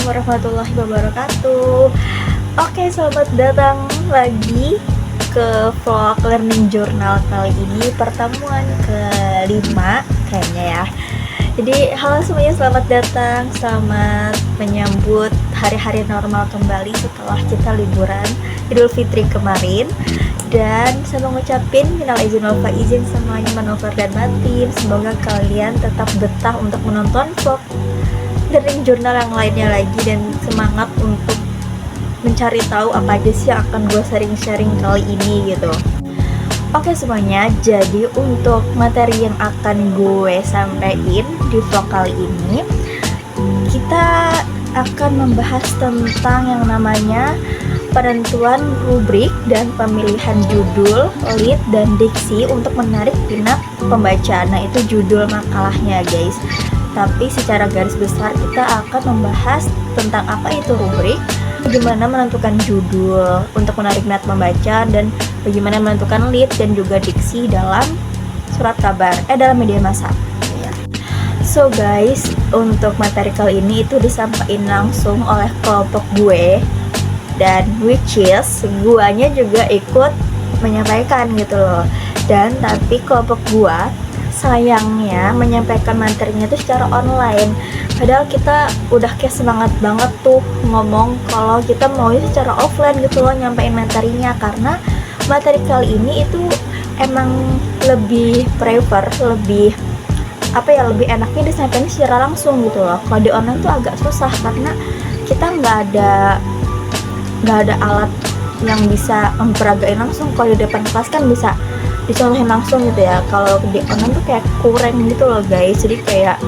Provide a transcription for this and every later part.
warahmatullahi wabarakatuh. Oke, selamat datang lagi ke vlog learning journal kali ini, pertemuan kelima kayaknya ya. Jadi halo semuanya, selamat datang, selamat menyambut hari-hari normal kembali setelah kita liburan Idul Fitri kemarin. Dan saya mau ngucapin minal izin wal faizin semuanya, manufar dan batin. Semoga kalian tetap betah untuk menonton vlog learning journal yang lainnya lagi, dan semangat untuk mencari tahu apa aja sih yang akan gue sharing-sharing kali ini gitu. Oke semuanya, jadi untuk materi yang akan gue sampaikan di vlog kali ini, kita akan membahas tentang yang namanya penentuan rubrik dan pemilihan judul, lead, dan diksi untuk menarik minat pembaca. Nah itu judul makalahnya guys. Tapi secara garis besar kita akan membahas tentang apa itu rubrik, bagaimana menentukan judul untuk menarik minat pembaca, dan bagaimana menentukan lead dan juga diksi dalam surat kabar, dalam media massa. So guys, untuk materi kali ini itu disampaikan langsung oleh kelompok gue, dan which is guanya juga ikut menyampaikan gitu loh. Dan tapi kelompok gua sayangnya menyampaikan materinya itu secara online, padahal kita udah kayak semangat banget tuh ngomong kalau kita mau secara offline gitu loh nyampein materinya, karena materi kali ini itu emang lebih prefer, lebih lebih enaknya disampaikan secara langsung gitu loh. Kalau di online tuh agak susah karena kita nggak ada alat yang bisa memperagain langsung. Kalau di depan kelas kan bisa dicontohin langsung gitu ya. Kalau di online tuh kayak kurang gitu loh guys. Jadi kayak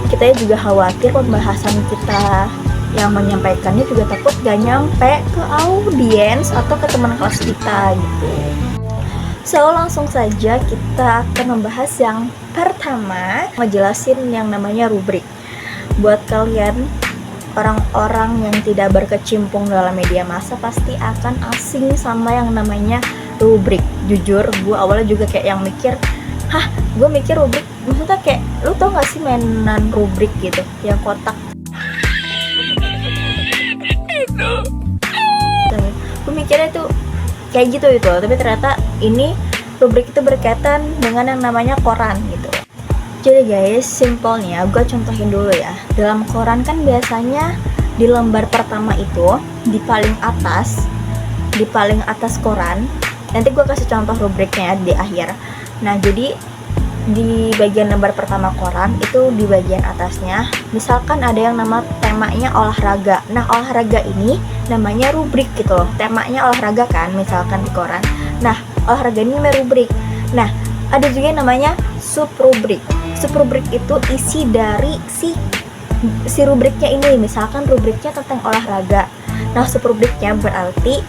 kita juga khawatir pembahasan kita yang menyampaikannya juga takut gak nyampe ke audiens atau ke teman kelas kita gitu. So langsung saja kita akan membahas yang pertama, ngejelasin yang namanya rubrik. Buat kalian orang-orang yang tidak berkecimpung dalam media massa pasti akan asing sama yang namanya rubrik. Jujur, gue awalnya juga kayak yang mikir, gue mikir rubrik, maksudnya kayak, lu tau gak sih mainan rubrik gitu, yang kotak. Gue mikirnya tuh kayak gitu itu, tapi ternyata ini rubrik itu berkaitan dengan yang namanya koran gitu. Jadi guys, simpelnya gue contohin dulu ya. Dalam koran kan biasanya di lembar pertama itu di paling atas koran. Nanti gue kasih contoh rubriknya di akhir. Nah jadi di bagian lembar pertama koran itu di bagian atasnya, misalkan ada yang nama temanya olahraga. Nah olahraga ini namanya rubrik gitu loh. Temanya olahraga kan, misalkan di koran. Nah olahraga ini namanya rubrik. Nah ada juga yang namanya subrubrik. Subrubrik itu isi dari si rubriknya ini. Misalkan rubriknya tentang olahraga, nah subrubriknya berarti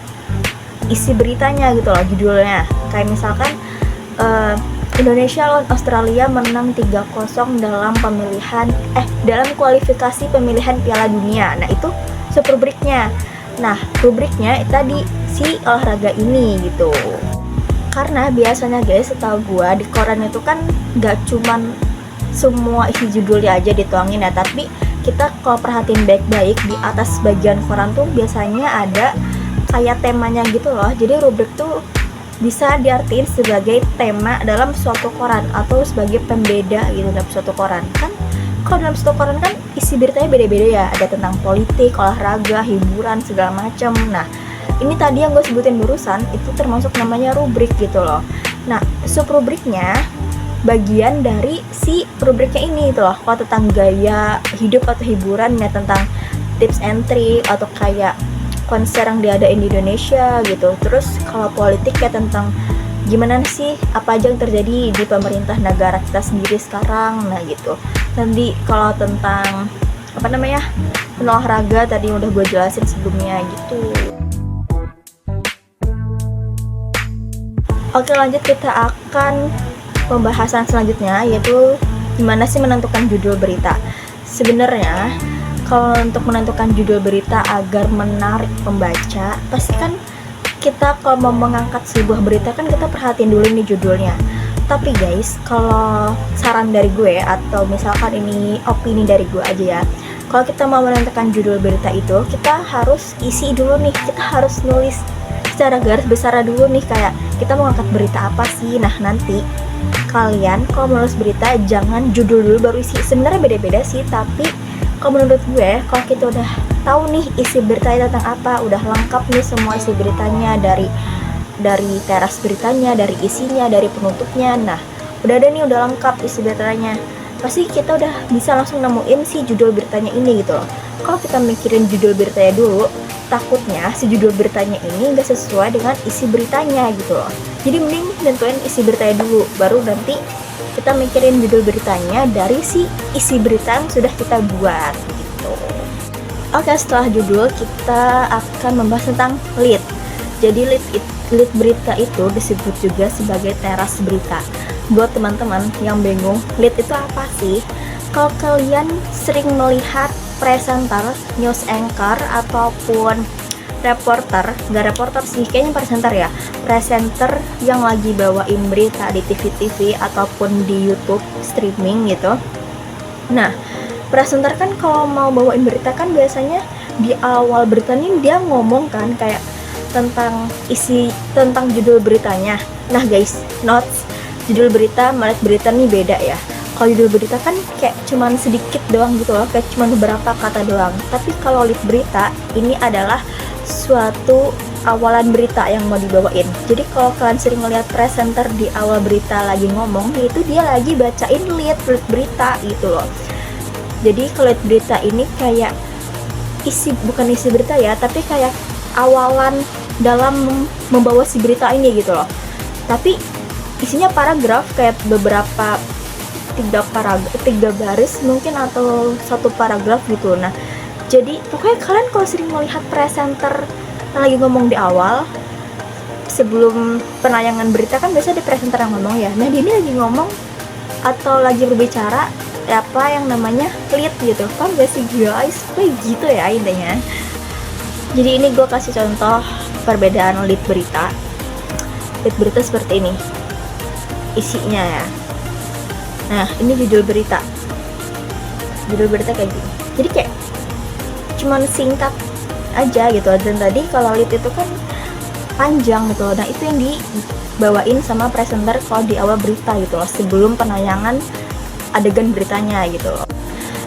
isi beritanya gitu loh, judulnya. Kayak misalkan Indonesia lawan Australia menang 3-0 dalam kualifikasi pemilihan Piala Dunia. Nah itu subrubriknya. Nah rubriknya tadi si olahraga ini gitu. Karena biasanya guys, setahu gua di koran itu kan gak cuman semua isi judulnya aja dituangin ya, tapi kita kalau perhatiin baik-baik di atas bagian koran tuh biasanya ada kayak temanya gitu loh. Jadi rubrik tuh bisa diartiin sebagai tema dalam suatu koran atau sebagai pembeda gitu dalam suatu koran. Kan kalau dalam suatu koran kan isi beritanya beda-beda ya, ada tentang politik, olahraga, hiburan, segala macam. Nah ini tadi yang gue sebutin barusan itu termasuk namanya rubrik gitu loh. Nah subrubriknya bagian dari si rubriknya ini itu loh. Kalau tentang gaya hidup atau hiburan ya, tentang tips and trick atau kayak konser yang diadain di Indonesia gitu. Terus kalau politik ya tentang gimana sih, apa aja yang terjadi di pemerintah negara kita sendiri sekarang. Nah gitu. Nanti kalau tentang olahraga tadi udah gue jelasin sebelumnya gitu. Oke lanjut, kita akan pembahasan selanjutnya, yaitu gimana sih menentukan judul berita. Sebenarnya kalau untuk menentukan judul berita agar menarik pembaca, pasti kan kita kalau mau mengangkat sebuah berita kan kita perhatiin dulu nih judulnya. Tapi guys, kalau saran dari gue atau misalkan ini opini dari gue aja ya, Kalau kita mau menentukan judul berita itu, kita harus isi dulu nih, kita harus nulis secara garis besar dulu nih, kayak kita mau angkat berita apa sih. Nah, nanti kalian kalau menulis berita jangan judul dulu baru isi. Sebenarnya beda-beda sih, tapi kalau menurut gue, kalau kita udah tahu nih isi beritanya tentang apa, udah lengkap nih semua isi beritanya, dari teras beritanya, dari isinya, dari penutupnya, nah udah ada nih, udah lengkap isi beritanya, pasti kita udah bisa langsung nemuin si judul beritanya ini gitu loh. Kalau kita mikirin judul beritanya dulu, takutnya si judul beritanya ini nggak sesuai dengan isi beritanya gitu loh. Jadi mending nentuin isi beritanya dulu, baru nanti kita mikirin judul beritanya dari si isi berita yang sudah kita buat gitu. Oke, setelah judul kita akan membahas tentang lead. Jadi lead berita itu disebut juga sebagai teras berita. Buat teman-teman yang bingung, lead itu apa sih? Kalau kalian sering melihat presenter, news anchor, ataupun nggak reporter sih, kayaknya presenter ya, presenter yang lagi bawain berita di TV-TV ataupun di YouTube streaming gitu. Nah, presenter kan kalau mau bawain berita kan biasanya di awal beritanya dia ngomong kan kayak tentang judul beritanya. Nah guys, notes, judul berita, lead berita nih beda ya. Kalau judul berita kan kayak cuman sedikit doang gitu loh, kayak cuman beberapa kata doang. Tapi kalau lead berita ini adalah suatu awalan berita yang mau dibawain. Jadi kalau kalian sering melihat presenter di awal berita lagi ngomong, itu dia lagi bacain lead berita gitu loh. Jadi kalau lead berita ini kayak bukan isi berita ya, tapi kayak awalan dalam membawa si berita ini gitu loh. Tapi isinya paragraf, kayak beberapa tiga baris mungkin atau satu paragraf gitu. Nah, jadi pokoknya kalian kalau sering melihat presenter lagi ngomong di awal sebelum penayangan berita kan biasa di presenter yang ngomong ya. Nah, dia ini lagi ngomong atau lagi berbicara apa yang namanya lead gitu. Kan gak sih guys? Kayak gitu ya intinya. Jadi ini gue kasih contoh perbedaan lead berita. Lead berita seperti ini isinya ya. Nah, ini judul berita. Judul berita kayak gini. Jadi kayak cuman singkat aja gitu. Dan tadi kalau lead itu kan panjang gitu. Nah, itu yang dibawain sama presenter kalau di awal berita gitu loh, sebelum penayangan adegan beritanya gitu.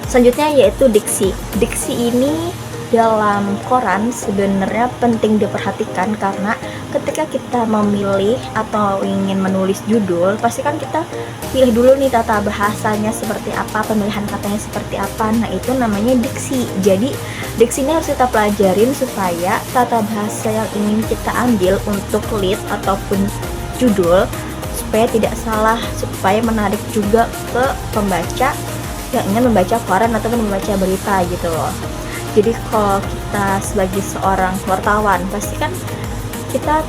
Selanjutnya yaitu diksi. Diksi ini dalam koran sebenarnya penting diperhatikan, karena ketika kita memilih atau ingin menulis judul, pasti kan kita pilih dulu nih tata bahasanya seperti apa, pemilihan katanya seperti apa. Nah, itu namanya diksi. Jadi diksi ini harus kita pelajarin supaya tata bahasa yang ingin kita ambil untuk lead ataupun judul supaya tidak salah, supaya menarik juga ke pembaca yang ingin membaca koran ataupun membaca berita gitu loh. Jadi kalau kita sebagai seorang wartawan, pasti kan kita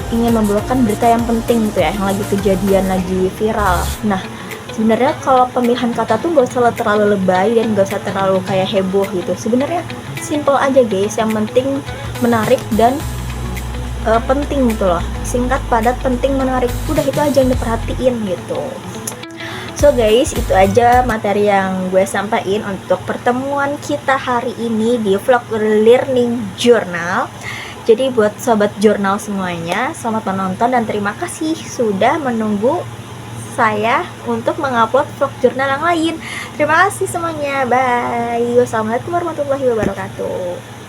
ingin membawakan berita yang penting gitu ya, yang lagi kejadian, lagi viral. Nah, sebenarnya kalau pemilihan kata tuh gak usah terlalu lebay dan gak usah terlalu kayak heboh gitu. Sebenarnya simple aja guys, yang penting menarik dan penting gitu loh. Singkat, padat, penting, menarik. Udah itu aja yang diperhatiin gitu. So guys, itu aja materi yang gue sampaikan untuk pertemuan kita hari ini di vlog Learning Journal. Jadi buat sobat jurnal semuanya, selamat menonton dan terima kasih sudah menunggu saya untuk mengupload vlog jurnal yang lain. Terima kasih semuanya, bye. Wassalamualaikum warahmatullahi wabarakatuh.